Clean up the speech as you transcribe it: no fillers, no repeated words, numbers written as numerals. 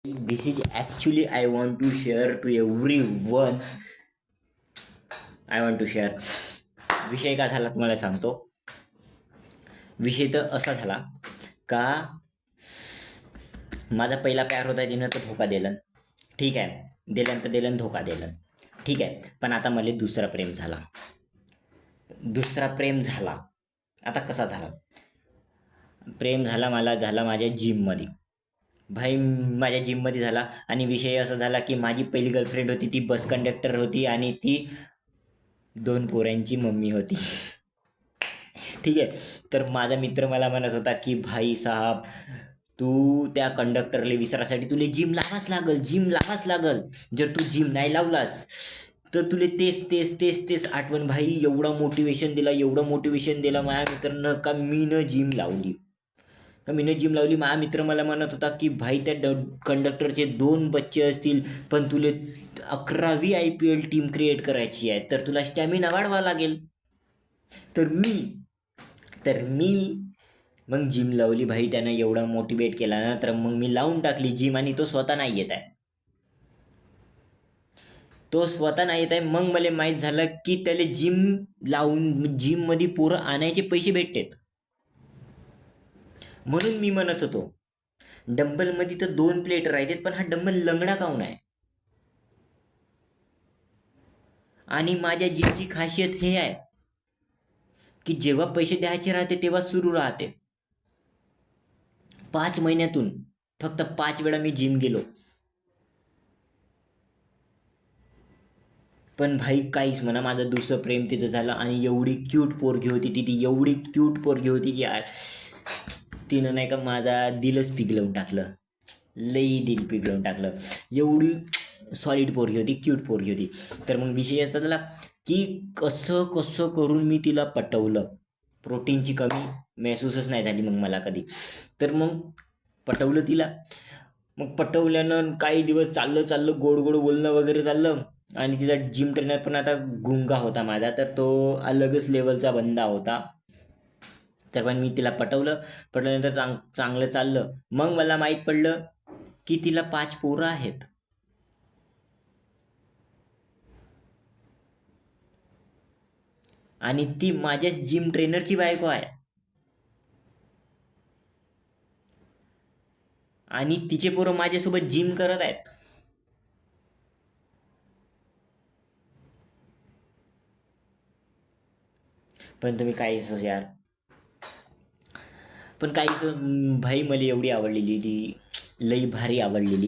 This is actually I want to share to everyone. I want to share. विषय काय झाला तुम्हाला सांगतो. विषय तर असा झाला का माझा पहिला प्यार होता, तिनं तर धोका दिला. ठीक आहे, दिल्यानंतर धोका दिला. ठीक आहे, पण आता मला दुसरा प्रेम झाला. आता कसा झाला प्रेम झाला? मला झाला माझ्या जिममध्ये. भाई माझ्या जिममध्ये झाला. आणि विषय असा झाला की माझी पहिली गर्लफ्रेंड होती, ती बस कंडक्टर होती आणि ती 2 पोरांची मम्मी होती. ठीक आहे, तर माझा मित्र मला म्हणत होता की भाई साहब, तू त्या कंडक्टरला विसरासाठी तुला जिम लावाच लागल. जर तू जिम नाही लावलास तर तुला तेच आठवण. भाई एवढं मोटिवेशन दिला माझ्या मित्रानं का मीनं जिम लावली. माझा मित्र मला म्हणत होता की भाई त्या कंडक्टरचे 2 बच्चे असतील, पण तुला 11वी IPL टीम क्रिएट करायची आहे, तर तुला स्टॅमिना वाढवा लागेल. तर मी मग जिम लावली. भाई त्यानं एवढा मोटिवेट केला ना, तर मग मी लावून टाकली जिम. आणि तो स्वतः नाही येत आहे. मग मला माहीत झालं की त्याला जिममध्ये पोरं आणायचे पैसे भेटतात. म्हणून मी म्हणत होतो, डंबलमध्ये तर 2 प्लेट राहतात, पण हा डंबल लंगडा काऊन आहे? आणि माझ्या जिमची खासियत हे आहे की जेव्हा पैसे द्यायचे राहते तेव्हा सुरू राहते. 5 महिन्यातून फक्त 5 वेळा मी जिम गेलो. पण भाई काहीच म्हणा, माझं दुसरं प्रेम तिचं झालं. आणि एवढी क्यूट पोरगी होती ती एवढी क्यूट पोरगी होती की यार, तिनं नाही का माझा दिलच पिघलवून टाकलं. लई दिल पिघलवून टाकलं. एवढी सॉलिड पोरगी होती, क्यूट पोरगी होती. तर मग विषय असा झाला की कसं करून मी तिला पटवलं. प्रोटीनची कमी महसूसच नाही झाली मग मला कधी. तर मग पटवलं तिला. मग पटवल्यानं काही दिवस चाललं गोड बोलणं वगैरे चाललं. आणि तिचा जिम ट्रेनर पण आता गुंगा होता माझा, तर तो अलगच लेवलचा बंदा होता. तर पण मी तिला पटवल्यानंतर चांगलं चाललं. मग मला माहीत पडलं की तिला 5 पोरं आहेत. आणि ती माझ्या जिम ट्रेनरची बायको आहे. आणि तिचे पोरं माझ्यासोबत जिम करत आहेत. पण तुम्ही काहीच यार. पण काहीच भाई, मला एवढी आवडलेली ती, लई भारी आवडलेली.